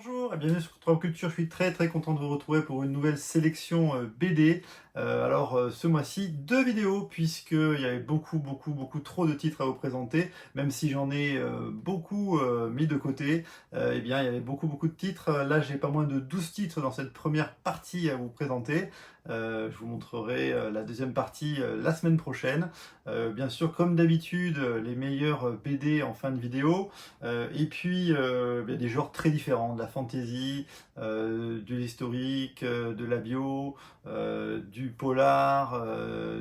Bonjour et bienvenue sur Trop Culture, je suis très content de vous retrouver pour une nouvelle sélection BD. Ce mois-ci, deux vidéos puisqu'il y avait beaucoup trop de titres à vous présenter, même si j'en ai beaucoup mis de côté, eh bien il y avait beaucoup de titres. Là j'ai pas moins de 12 titres dans cette première partie à vous présenter. Je vous montrerai la deuxième partie la semaine prochaine. Bien sûr, comme d'habitude, les meilleurs BD en fin de vidéo. Il y a des genres très différents, de la fantasy, de l'historique, de la bio, du polar,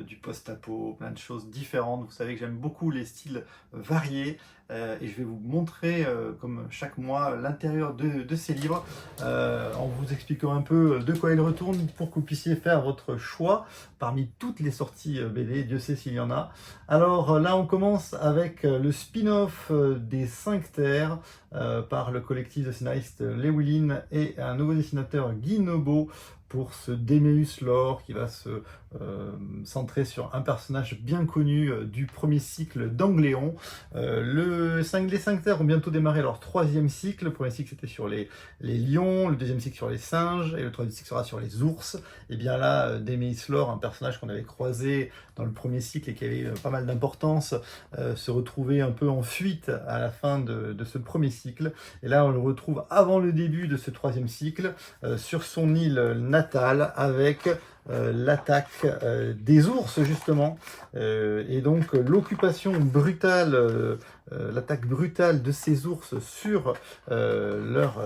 du post-apo, plein de choses différentes. Vous savez que j'aime beaucoup les styles variés et je vais vous montrer, comme chaque mois, l'intérieur de ces livres en vous expliquant un peu de quoi ils retournent pour que vous puissiez faire votre choix parmi toutes les sorties BD, Dieu sait s'il y en a. Alors là, on commence avec le spin-off des 5 terres par le collectif de scénaristes Llewellyn et un nouveau dessinateur Guy Nobo pour ce Demeus lore qui va se centrer sur un personnage bien connu du premier cycle d'Angléon. Les 5 terres ont bientôt démarré leur troisième cycle. Le premier cycle c'était sur les lions, le deuxième cycle sur les singes et le troisième cycle sera sur les ours. Et bien là, Demeus lore, un personnage qu'on avait croisé dans le premier cycle et qui avait pas mal d'importance, se retrouvait un peu en fuite à la fin de ce premier cycle. Et là, on le retrouve avant le début de ce troisième cycle, sur son île natale, avec l'attaque des ours, justement. Et donc, l'occupation brutale, l'attaque brutale de ces ours sur leur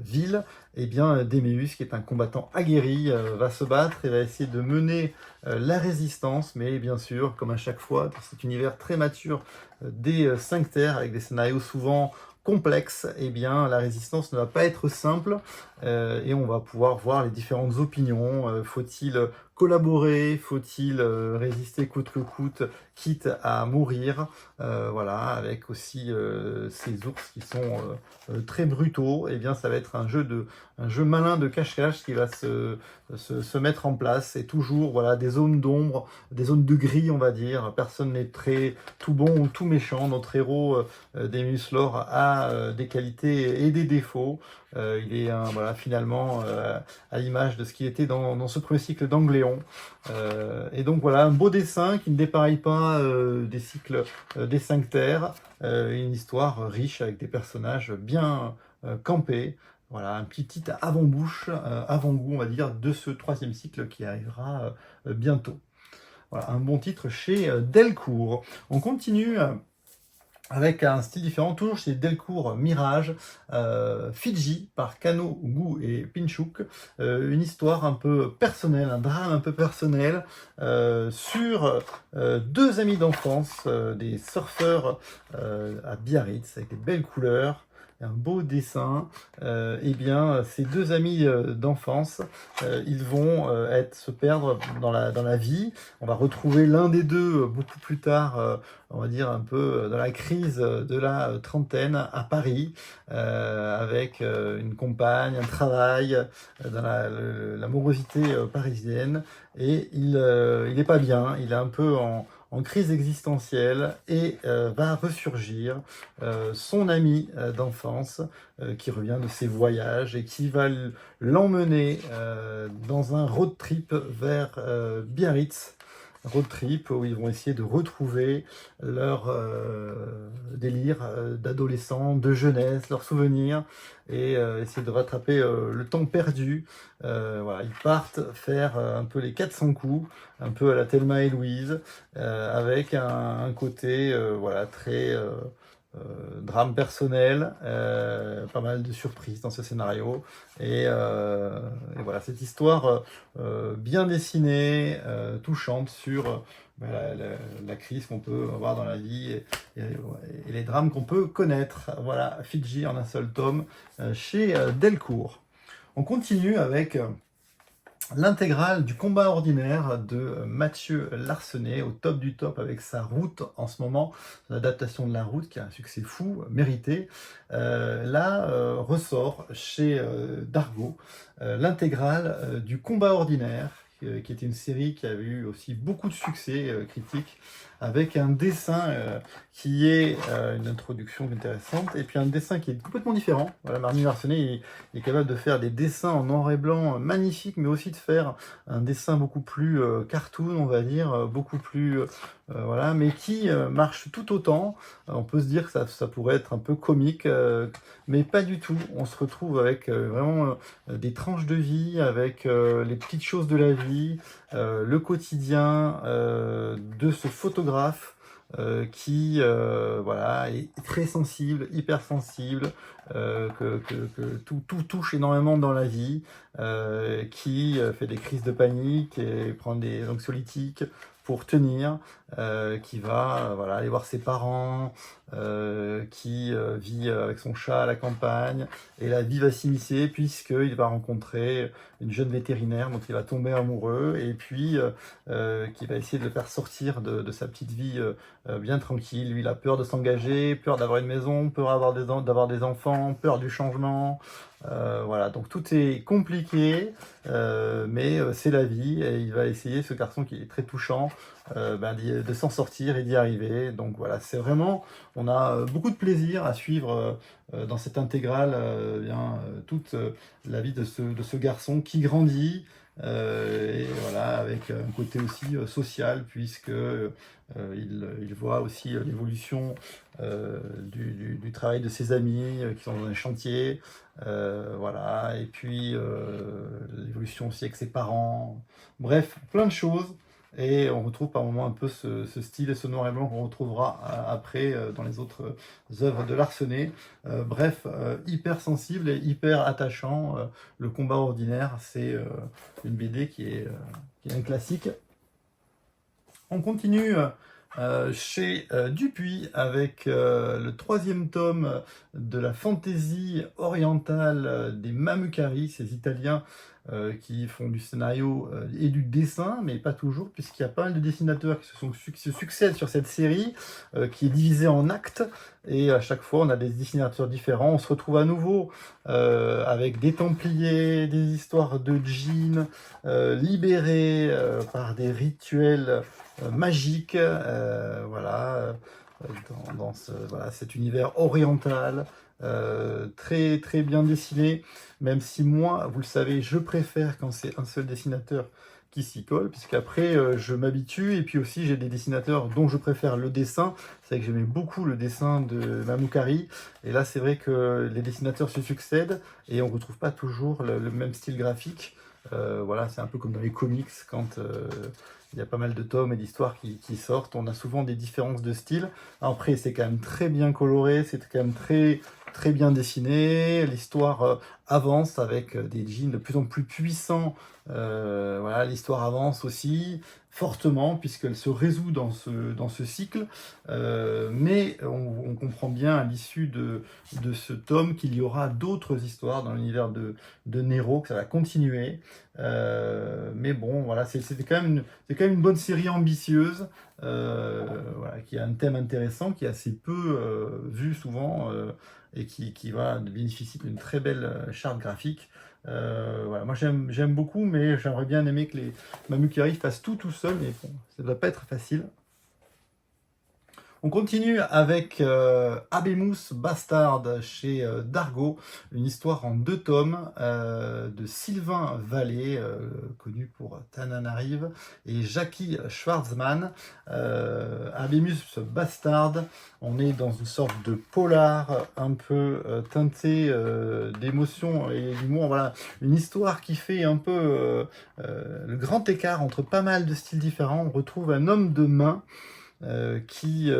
ville. Eh bien, Demeus, qui est un combattant aguerri, va se battre et va essayer de mener la résistance, mais bien sûr, comme à chaque fois, dans cet univers très mature des 5 terres, avec des scénarios souvent complexes, eh bien, la résistance ne va pas être simple et on va pouvoir voir les différentes opinions. Faut-il collaborer? Faut-il résister coûte que coûte, quitte à mourir? Voilà, avec aussi ces ours qui sont très brutaux. Eh bien, ça va être un jeu malin de cache-cache qui va se mettre en place. Et toujours, voilà, des zones d'ombre, des zones de gris, on va dire. Personne n'est très tout bon ou tout méchant. Notre héros, Demeus lore, a des qualités et des défauts. Il est finalement à l'image de ce qui était dans ce premier cycle d'Angléon. Et donc voilà, un beau dessin qui ne dépareille pas des cycles des 5 terres. Une histoire riche avec des personnages bien campés. Voilà, un petit avant-bouche, avant-goût, on va dire, de ce troisième cycle qui arrivera bientôt. Voilà, un bon titre chez Delcourt. On continue avec un style différent, toujours chez Delcourt Mirage, Fidji par Kano, Gu et Pinchuk, une histoire un peu personnelle, un drame un peu personnel sur deux amis d'enfance, des surfeurs à Biarritz avec des belles couleurs, un beau dessin. Eh bien, ces deux amis d'enfance, ils vont se perdre dans la vie. On va retrouver l'un des deux beaucoup plus tard, on va dire un peu dans la crise de la trentaine à Paris, avec une compagne, un travail, dans la morosité parisienne. Et il est pas bien, il est un peu en crise existentielle et va ressurgir son ami d'enfance qui revient de ses voyages et qui va l'emmener dans un road trip vers Biarritz. Road trip où ils vont essayer de retrouver leur délire d'adolescent, de jeunesse, leurs souvenirs et essayer de rattraper le temps perdu. Voilà, ils partent faire un peu les 400 coups, un peu à la Thelma et Louise, avec un côté voilà, très drame personnel, pas mal de surprises dans ce scénario. Et voilà, cette histoire bien dessinée, touchante sur la crise qu'on peut avoir dans la vie et les drames qu'on peut connaître. Voilà, Fidji en un seul tome chez Delcourt. On continue avec l'intégrale du combat ordinaire de Mathieu Larsenet, au top du top avec sa route en ce moment, l'adaptation de la route qui a un succès fou, mérité. Ressort chez Dargaud l'intégrale du combat ordinaire qui était une série qui avait eu aussi beaucoup de succès critique, avec un dessin qui est une introduction intéressante, et puis un dessin qui est complètement différent. Voilà, Marnie Larsenet il est capable de faire des dessins en noir et blanc magnifiques, mais aussi de faire un dessin beaucoup plus cartoon, on va dire, beaucoup plus... voilà, mais qui marche tout autant. On peut se dire que ça pourrait être un peu comique, mais pas du tout. On se retrouve avec vraiment des tranches de vie, avec les petites choses de la vie, le quotidien de ce photographe qui voilà, est très sensible, hypersensible, que tout touche énormément dans la vie, qui fait des crises de panique et prend des anxiolytiques pour tenir, qui va voilà, aller voir ses parents, qui vit avec son chat à la campagne, et la vie va s'immiscer puisqu'il va rencontrer une jeune vétérinaire dont il va tomber amoureux, et puis qui va essayer de le faire sortir de sa petite vie bien tranquille. Lui, il a peur de s'engager, peur d'avoir une maison, peur d'avoir des enfants, peur du changement. Voilà, donc tout est compliqué, mais c'est la vie, et il va essayer, ce garçon qui est très touchant, de s'en sortir et d'y arriver. Donc voilà, c'est vraiment, on a beaucoup de plaisir à suivre dans cette intégrale toute la vie de ce garçon qui grandit, et voilà, avec un côté aussi social, puisque il voit aussi l'évolution du travail de ses amis qui sont dans un chantier, voilà, et puis l'évolution aussi avec ses parents. Bref, plein de choses. Et on retrouve par moments un peu ce style et ce noir et blanc qu'on retrouvera après dans les autres œuvres de Larsenet. Bref, hyper sensible et hyper attachant. Le combat ordinaire, c'est une BD qui est un classique. On continue chez Dupuis avec le 3e tome de la fantaisie orientale des Mamukari, ces Italiens qui font du scénario et du dessin, mais pas toujours, puisqu'il y a pas mal de dessinateurs qui se succèdent sur cette série, qui est divisée en actes, et à chaque fois on a des dessinateurs différents. On se retrouve à nouveau avec des Templiers, des histoires de djinns libérés par des rituels magiques, voilà, voilà, cet univers oriental, très très bien dessiné, même si moi, vous le savez, je préfère quand c'est un seul dessinateur qui s'y colle, puisqu'après je m'habitue, et puis aussi j'ai des dessinateurs dont je préfère le dessin. C'est vrai que j'aimais beaucoup le dessin de Mamukari, et là c'est vrai que les dessinateurs se succèdent et on ne retrouve pas toujours le même style graphique. Voilà, c'est un peu comme dans les comics, quand il y a pas mal de tomes et d'histoires qui sortent, on a souvent des différences de style. Après, c'est quand même très bien coloré, c'est quand même très, très bien dessiné. L'histoire avance avec des djinns de plus en plus puissants. Voilà, l'histoire avance aussi fortement puisqu'elle se résout dans ce cycle. Mais on comprend bien à l'issue de ce tome qu'il y aura d'autres histoires dans l'univers de Nero, que ça va continuer. Mais bon, voilà, c'est quand même une bonne série ambitieuse, voilà, qui a un thème intéressant, qui est assez peu vu souvent, et qui va bénéficier d'une très belle charte graphique. Voilà, moi j'aime beaucoup, mais j'aimerais bien aimer que les Mamukari fassent tout seul, mais bon, ça ne doit pas être facile. On continue avec Habemus Bastard chez Dargaud, une histoire en 2 tomes de Sylvain Vallée, connu pour Tananarive, et Jackie Schwartzman. Habemus Bastard, on est dans une sorte de polar un peu teinté d'émotion et d'humour. Voilà, une histoire qui fait un peu le grand écart entre pas mal de styles différents. On retrouve un homme de main qui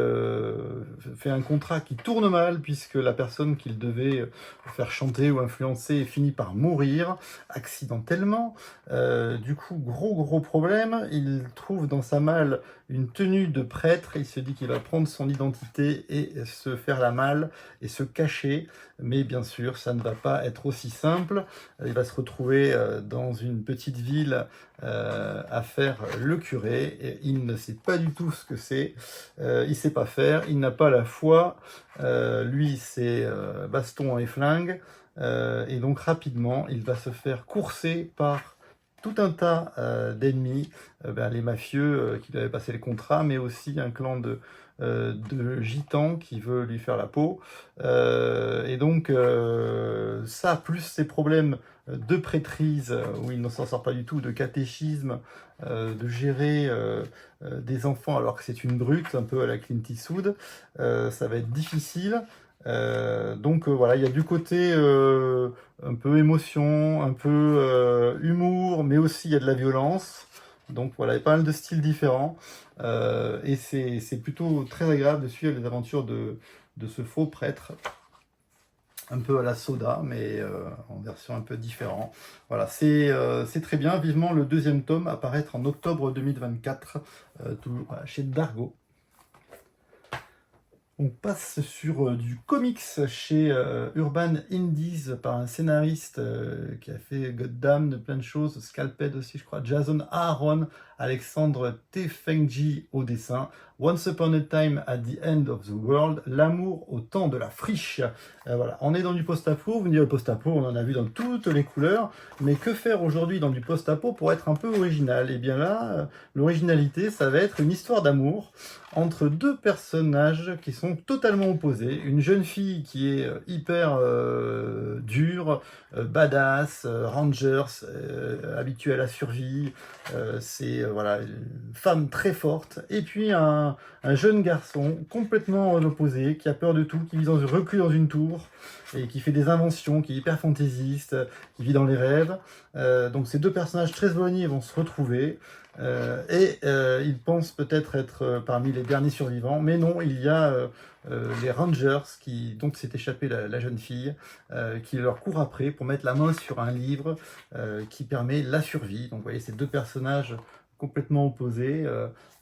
fait un contrat qui tourne mal, puisque la personne qu'il devait faire chanter ou influencer finit par mourir accidentellement. Du coup, gros problème, il trouve dans sa malle une tenue de prêtre, il se dit qu'il va prendre son identité et se faire la malle et se cacher, mais bien sûr ça ne va pas être aussi simple. Il va se retrouver dans une petite ville à faire le curé, et il ne sait pas du tout ce que c'est, il sait pas faire, il n'a pas la foi, lui c'est baston et flingue, et donc rapidement il va se faire courser par tout un tas d'ennemis, les mafieux qui lui avaient passé le contrat, mais aussi un clan de gitans qui veut lui faire la peau. Et donc ça, plus ces problèmes de prêtrise, où il ne s'en sort pas du tout, de catéchisme, de gérer des enfants alors que c'est une brute, un peu à la Clint Eastwood, ça va être difficile. Donc voilà, il y a du côté un peu émotion, un peu humour, mais aussi il y a de la violence. Donc voilà, il y a pas mal de styles différents. Et c'est plutôt très agréable de suivre les aventures de ce faux prêtre, un peu à la Soda, mais en version un peu différente. Voilà, c'est très bien. Vivement le deuxième tome apparaître en octobre 2024, toujours chez Dargo. On passe sur du comics chez Urban Indies par un scénariste qui a fait Goddam, de plein de choses, Scalped aussi je crois, Jason Aaron, Alexandre Tefenkji au dessin, Once Upon a Time at the End of the World, L'amour au temps de la friche. Voilà, on est dans du post-apo, vous me direz post-apo, on en a vu dans toutes les couleurs, mais que faire aujourd'hui dans du post-apo pour être un peu original? Et bien là, l'originalité, ça va être une histoire d'amour entre deux personnages qui sont totalement opposés. Une jeune fille qui est hyper dure, badass, rangers, habituée à la survie, c'est voilà, une femme très forte. Et puis un jeune garçon complètement opposé, qui a peur de tout, qui vit reclus dans une tour, et qui fait des inventions, qui est hyper fantaisiste, qui vit dans les rêves. Donc ces deux personnages très éloignés vont se retrouver. Ils pensent peut-être être parmi les derniers survivants, mais non, il y a les Rangers dont s'est échappée la jeune fille, qui leur courent après pour mettre la main sur un livre qui permet la survie. Donc vous voyez, ces deux personnages complètement opposés,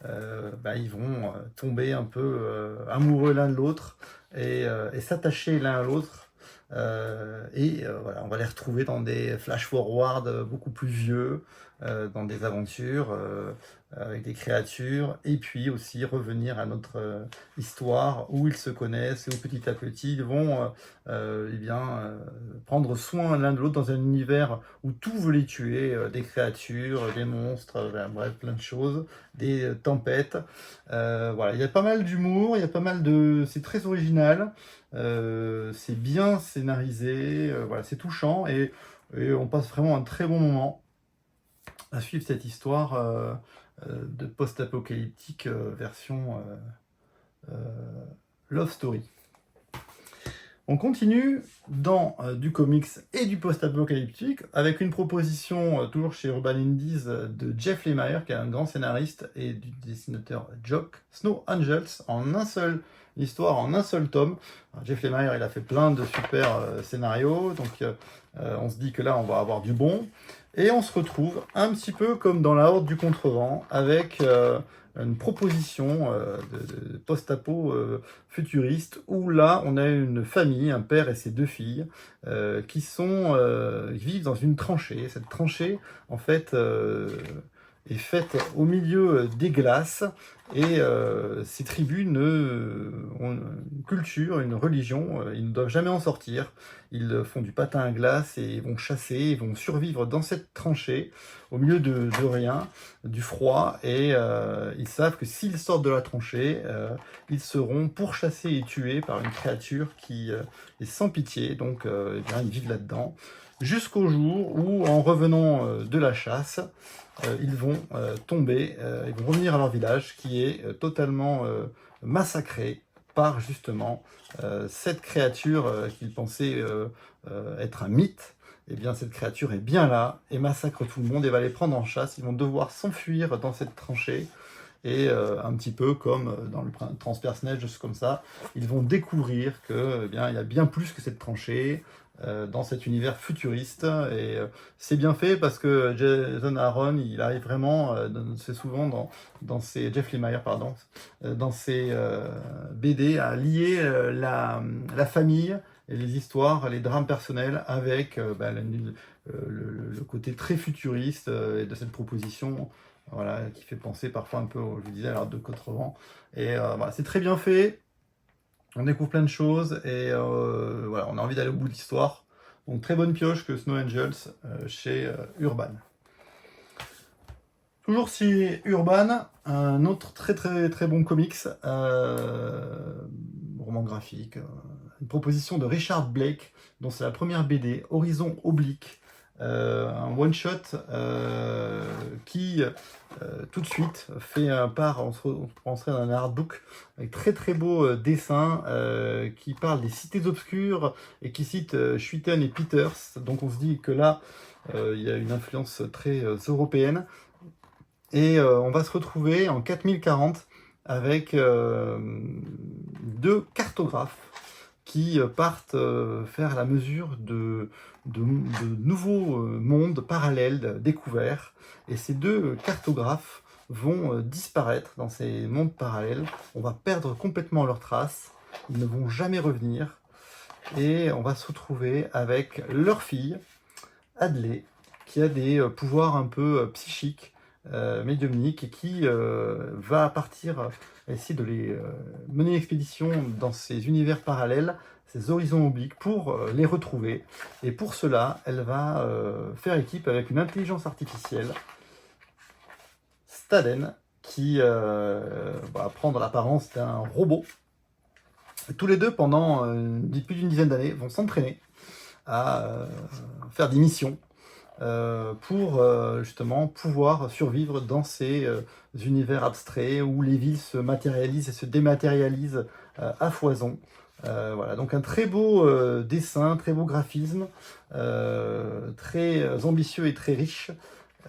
ils vont tomber un peu amoureux l'un de l'autre et s'attacher l'un à l'autre. Voilà, on va les retrouver dans des flash-forward beaucoup plus vieux, dans des aventures avec des créatures, et puis aussi revenir à notre histoire où ils se connaissent et où petit à petit ils vont prendre soin l'un de l'autre dans un univers où tout veut les tuer, des créatures, des monstres, bref, plein de choses, des tempêtes. Voilà, il y a pas mal d'humour, il y a pas mal de... C'est très original. C'est bien scénarisé, voilà, c'est touchant et on passe vraiment un très bon moment à suivre cette histoire de post-apocalyptique version Love Story. On continue dans du comics et du post-apocalyptique avec une proposition toujours chez Urban Indies de Jeff Lemire, qui est un grand scénariste, et du dessinateur Jock, Snow Angels, en un seul histoire, en un seul tome. Alors, Jeff Lemire, il a fait plein de super scénarios, donc on se dit que là on va avoir du bon, et on se retrouve un petit peu comme dans la Horde du Contrevent avec une proposition de post-apo futuriste, où là on a une famille, un père et ses deux filles qui vivent dans une tranchée. Cette tranchée en fait est faite au milieu des glaces, et ces tribus ont une culture, une religion, ils ne doivent jamais en sortir. Ils font du patin à glace et vont chasser, ils vont survivre dans cette tranchée au milieu de rien, du froid, et ils savent que s'ils sortent de la tranchée, ils seront pourchassés et tués par une créature qui est sans pitié. Donc ils vivent là-dedans jusqu'au jour où, en revenant de la chasse, ils vont tomber, ils vont revenir à leur village qui est totalement massacré par justement cette créature qu'ils pensaient être un mythe. Eh bien, cette créature est bien là et massacre tout le monde et va les prendre en chasse. Ils vont devoir s'enfuir dans cette tranchée. Et un petit peu comme dans le transpersonnage, juste comme ça, ils vont découvrir que, il y a bien plus que cette tranchée dans cet univers futuriste. Et c'est bien fait parce que Jason Aaron, il arrive vraiment, c'est souvent dans ses Jeff Lemire, pardon, dans ses BD, à lier la famille et les histoires, les drames personnels avec le côté très futuriste de cette proposition. Voilà, qui fait penser parfois un peu, je vous disais, à l'art de Contrevent. Et voilà, c'est très bien fait. On découvre plein de choses et voilà, on a envie d'aller au bout de l'histoire. Donc très bonne pioche que Snow Angels chez Urban. Toujours chez Urban, un autre très bon comics, roman graphique, une proposition de Richard Blake, dont c'est la première BD, Horizon Oblique, un one-shot qui tout de suite fait un part, on serait dans un artbook, avec très beaux dessins qui parlent des cités obscures et qui citent Schuiten et Peters, donc on se dit que là, il y a une influence très européenne. Et on va se retrouver en 4040 avec deux cartographes qui partent faire la mesure de nouveaux mondes parallèles découverts. Et ces deux cartographes vont disparaître dans ces mondes parallèles. On va perdre complètement leurs traces. Ils ne vont jamais revenir. Et on va se retrouver avec leur fille, Adley, qui a des pouvoirs un peu psychiques, médiumniques, et qui va partir essayer de les mener une expédition dans ces univers parallèles, ces horizons obliques, pour les retrouver. Et pour cela, elle va faire équipe avec une intelligence artificielle, Staden, qui va prendre l'apparence d'un robot. Tous les deux, pendant plus d'une dizaine d'années, vont s'entraîner à faire des missions pour justement pouvoir survivre dans ces univers abstraits où les villes se matérialisent et se dématérialisent à foison. Voilà, donc un très beau dessin, très beau graphisme, très ambitieux et très riche,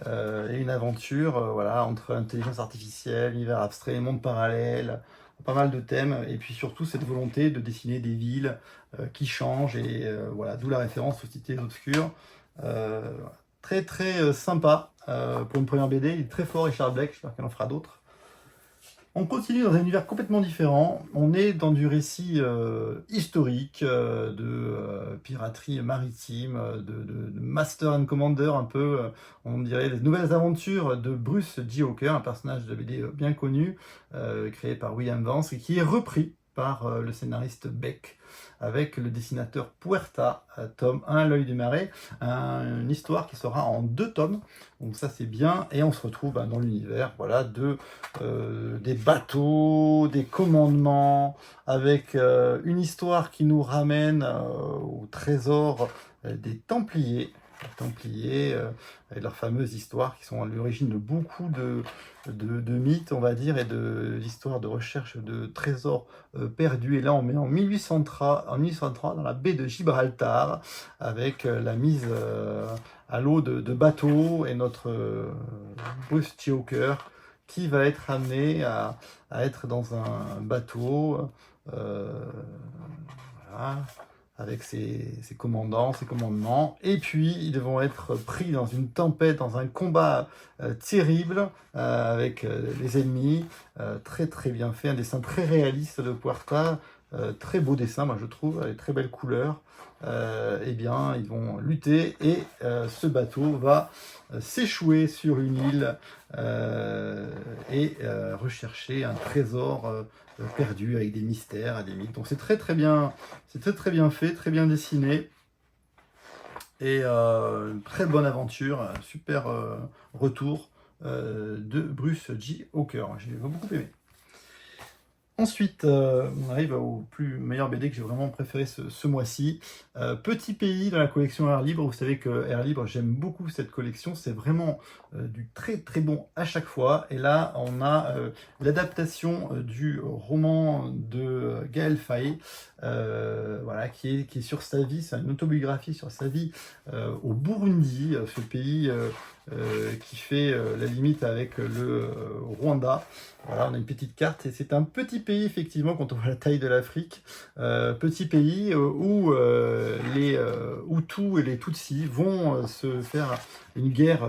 et une aventure voilà, entre intelligence artificielle, univers abstrait, monde parallèle, pas mal de thèmes, et puis surtout cette volonté de dessiner des villes qui changent, et voilà, d'où la référence aux cités obscures. Très sympa pour une première BD, il est très fort Richard Blake, j'espère qu'elle en fera d'autres. On continue dans un univers complètement différent, on est dans du récit historique, de piraterie maritime, de Master and Commander, un peu, on dirait les nouvelles aventures de Bruce J. Hawker, un personnage de BD bien connu, créé par William Vance, et qui est repris par le scénariste Beck, avec le dessinateur Puerta, tome 1, L'œil du marais, une histoire qui sera en 2 tomes, donc ça c'est bien, et on se retrouve dans l'univers voilà, des bateaux, des commandements, avec une histoire qui nous ramène au trésor des Templiers. Les Templiers, et leurs fameuses histoires qui sont à l'origine de beaucoup de mythes, on va dire, et d'histoires de recherche de trésors perdus. Et là, on met en 1803 dans la baie de Gibraltar, avec la mise à l'eau de bateaux, et notre Bruce Hawker qui va être amené à être dans un bateau, voilà, avec ses commandants, ses commandements, et puis ils vont être pris dans une tempête, dans un combat terrible avec les ennemis, très bien fait, un dessin très réaliste de Puerta, très beau dessin, moi je trouve, avec très belles couleurs. Eh bien, ils vont lutter, et ce bateau va s'échouer sur une île et rechercher un trésor perdu avec des mystères, des mythes. Donc c'est très bien fait, très bien dessiné, et une très bonne aventure, un super retour de Bruce J. Hawker. J'ai beaucoup aimé. Ensuite, on arrive au meilleur BD que j'ai vraiment préféré ce mois-ci. Petit Pays dans la collection Air Libre. Vous savez que Air Libre, j'aime beaucoup cette collection. C'est vraiment du très bon à chaque fois. Et là, on a l'adaptation du roman de Gaël Faye, voilà, qui est sur sa vie. C'est une autobiographie sur sa vie au Burundi, ce pays qui fait la limite avec le Rwanda. Voilà, on a une petite carte, et c'est un petit pays, effectivement, quand on voit la taille de l'Afrique. Petit pays où les Hutus et les Tutsis vont se faire une guerre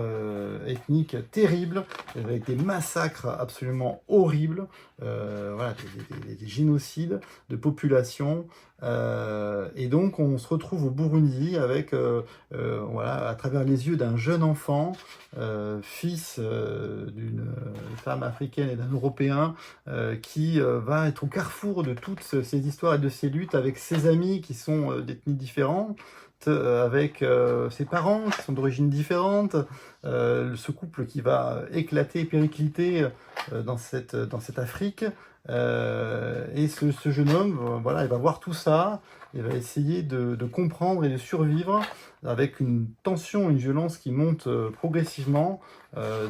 ethnique terrible, avec des massacres absolument horribles, voilà, des génocides de population. Et donc on se retrouve au Burundi avec, voilà, à travers les yeux d'un jeune enfant, fils d'une femme africaine et d'un Européen, qui va être au carrefour de toutes ces histoires et de ces luttes avec ses amis qui sont d'ethnies différentes, triste avec ses parents qui sont d'origine différente, ce couple qui va éclater, péricliter dans cette Afrique. Et ce jeune homme, voilà, il va voir tout ça, il va essayer de comprendre et de survivre avec une tension, une violence qui monte progressivement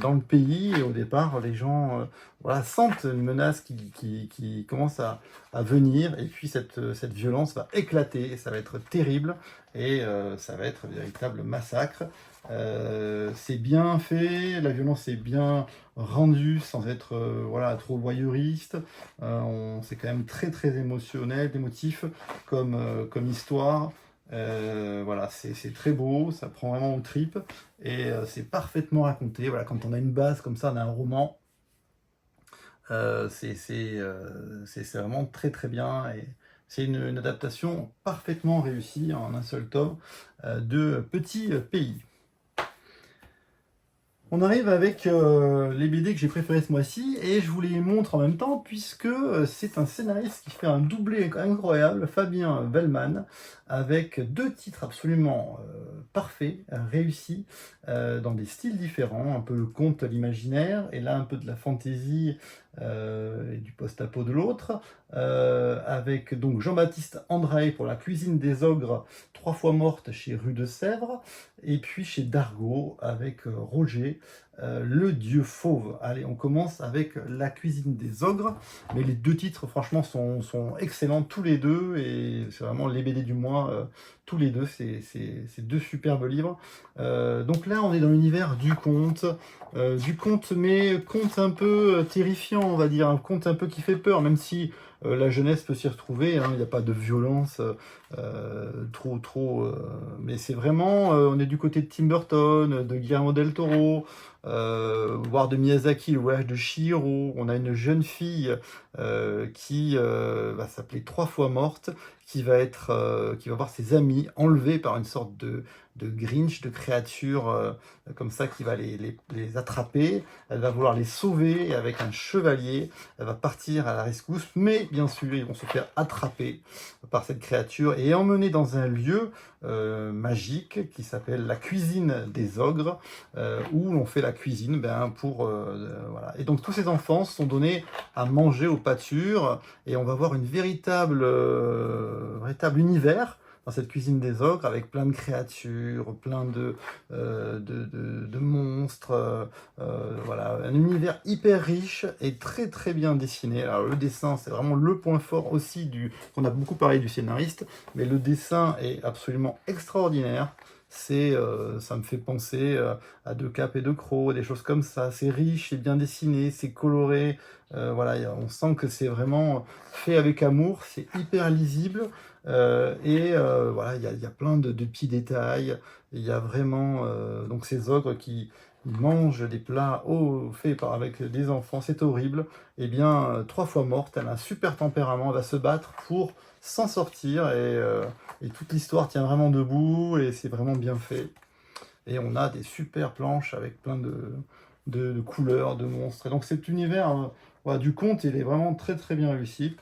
dans le pays. Et au départ, les gens voilà, sentent une menace qui commence à venir, et puis cette violence va éclater, et ça va être terrible, et ça va être un véritable massacre. C'est bien fait, la violence est bien rendue sans être voilà, trop voyeuriste. C'est quand même très très émotionnel, émotif comme histoire. Voilà, c'est très beau, ça prend vraiment aux tripes, et c'est parfaitement raconté. Voilà, quand on a une base comme ça, on a un roman, c'est vraiment très très bien, et c'est une adaptation parfaitement réussie en un seul tome de Petit Pays. On arrive avec les BD que j'ai préférés ce mois-ci, et je vous les montre en même temps puisque c'est un scénariste qui fait un doublé incroyable, Fabien Wellman, avec 2 titres absolument parfaits, réussis, dans des styles différents, un peu le conte, l'imaginaire, et là un peu de la fantaisie et du post-apo de l'autre, avec donc Jean-Baptiste Andrae pour La cuisine des ogres, 3 fois morte chez Rue de Sèvres, et puis chez Dargaud avec Roger, le dieu fauve. Allez, on commence avec La cuisine des ogres, mais les 2 titres franchement sont excellents tous les deux, et c'est vraiment les BD du mois, tous les deux, c'est 2 superbes livres. Donc là on est dans l'univers du conte, mais conte un peu terrifiant, on va dire, un conte un peu qui fait peur, même si la jeunesse peut s'y retrouver, hein, il n'y a pas de violence trop, mais c'est vraiment, on est du côté de Tim Burton, de Guillermo del Toro, voire de Miyazaki, le voyage de Chihiro. On a une jeune fille qui va s'appeler 3 fois morte, qui va voir ses amis enlevés par une sorte de Grinch, de créature comme ça, qui va les attraper. Elle va vouloir les sauver, et avec un chevalier, elle va partir à la rescousse, mais bien sûr, ils vont se faire attraper par cette créature et emmener dans un lieu magique qui s'appelle la cuisine des ogres, où l'on fait la cuisine voilà. Et donc tous ces enfants sont donnés à manger aux pâtures, et on va voir une véritable univers dans cette cuisine des ogres, avec plein de créatures, plein de monstres, voilà, un univers hyper riche et très très bien dessiné. Alors le dessin, c'est vraiment le point fort aussi on a beaucoup parlé du scénariste, mais le dessin est absolument extraordinaire. Ça me fait penser à De Cap et De Croc, des choses comme ça. C'est riche, c'est bien dessiné, c'est coloré. Voilà, on sent que c'est vraiment fait avec amour, c'est hyper lisible. Voilà, il y a plein de petits détails. Il y a vraiment donc ces ogres qui mangent des plats faits avec des enfants, c'est horrible. Eh bien, 3 fois morte, elle a un super tempérament, elle va se battre pour s'en sortir, et toute l'histoire tient vraiment debout, et c'est vraiment bien fait. Et on a des super planches avec plein de couleurs, de monstres. Et donc cet univers voilà, du conte, il est vraiment très très bien réussi.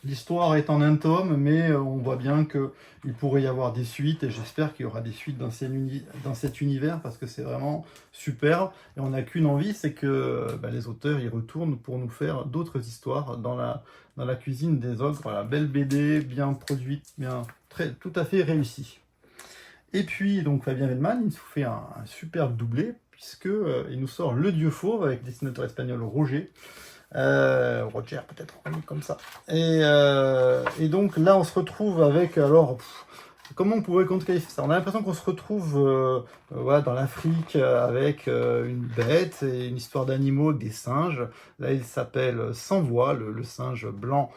L'histoire est en un tome, mais on voit bien qu'il pourrait y avoir des suites, et j'espère qu'il y aura des suites dans cet univers, parce que c'est vraiment super. Et on n'a qu'une envie, c'est que les auteurs y retournent pour nous faire d'autres histoires dans la cuisine des ogres. Voilà, belle BD, bien produite, tout à fait réussie. Et puis, donc Fabien Wellman, il nous fait un superbe doublé, puisque il nous sort Le Dieu Fauve avec le dessinateur espagnol Roger. Roger peut-être, comme ça. Et donc là on se retrouve avec, alors comment on pourrait qualifier ça? On a l'impression qu'on se retrouve voilà, dans l'Afrique avec une bête et une histoire d'animaux avec des singes. Là il s'appelle Sans Voix, le singe blanc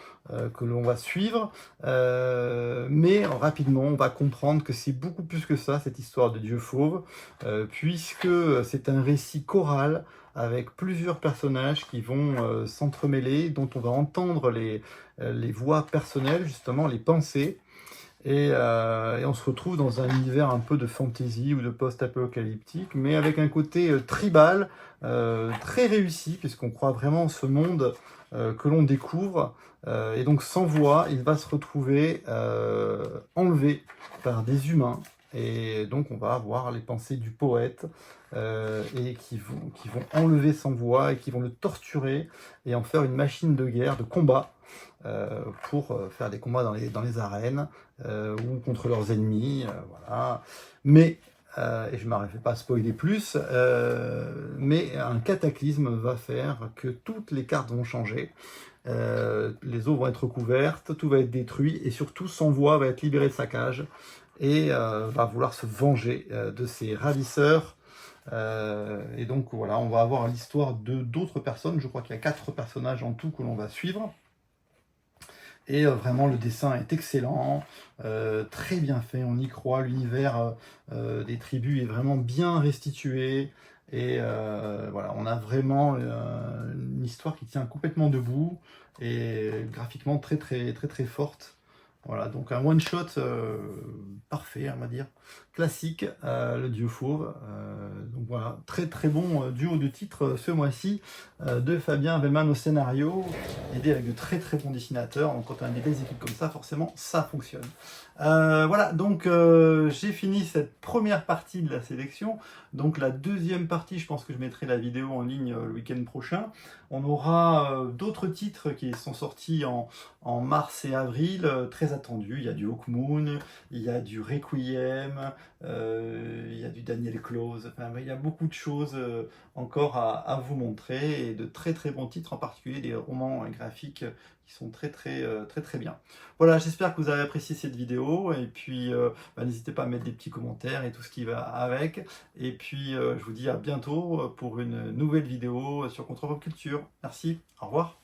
que l'on va suivre, mais rapidement on va comprendre que c'est beaucoup plus que ça, cette histoire de Dieu Fauve, puisque c'est un récit choral avec plusieurs personnages qui vont s'entremêler, dont on va entendre les voix personnelles, justement, les pensées. Et on se retrouve dans un univers un peu de fantasy ou de post-apocalyptique, mais avec un côté tribal, très réussi, puisqu'on croit vraiment ce monde que l'on découvre. Et donc sans voix, il va se retrouver enlevé par des humains. Et donc on va avoir les pensées du poète et qui vont enlever sans voix et qui vont le torturer et en faire une machine de guerre, de combat, pour faire des combats dans les arènes ou contre leurs ennemis. Voilà. Mais, et je ne m'arrête pas à spoiler plus, mais un cataclysme va faire que toutes les cartes vont changer. Les eaux vont être couvertes, tout va être détruit, et surtout Sans Voix va être libéré de sa cage et va vouloir se venger de ses ravisseurs. Et donc voilà, on va avoir l'histoire de d'autres personnes. Je crois qu'il y a 4 personnages en tout que l'on va suivre. Et vraiment, le dessin est excellent, très bien fait, on y croit, l'univers des tribus est vraiment bien restitué, et voilà, on a vraiment une histoire qui tient complètement debout, et graphiquement très très très très forte. Voilà, donc un one-shot parfait, on va dire, classique, le Dieu Fauve. Donc voilà, très très bon duo de titres ce mois-ci, de Fabien Wellman au scénario, aidé avec de très très bons dessinateurs. Donc quand on a des belles équipes comme ça, forcément ça fonctionne. Voilà, donc j'ai fini cette première partie de la sélection. Donc la deuxième partie, je pense que je mettrai la vidéo en ligne le week-end prochain. On aura d'autres titres qui sont sortis en mars et avril, très attendus. Il y a du Hawkmoon, il y a du Requiem, il y a du Daniel Close. Enfin, il y a beaucoup de choses encore à vous montrer, et de très très bons titres, en particulier des romans graphiques qui sont très très bien. Voilà, j'espère que vous avez apprécié cette vidéo, et puis n'hésitez pas à mettre des petits commentaires et tout ce qui va avec. Et puis je vous dis à bientôt pour une nouvelle vidéo sur Contre Pop Culture. Merci, au revoir.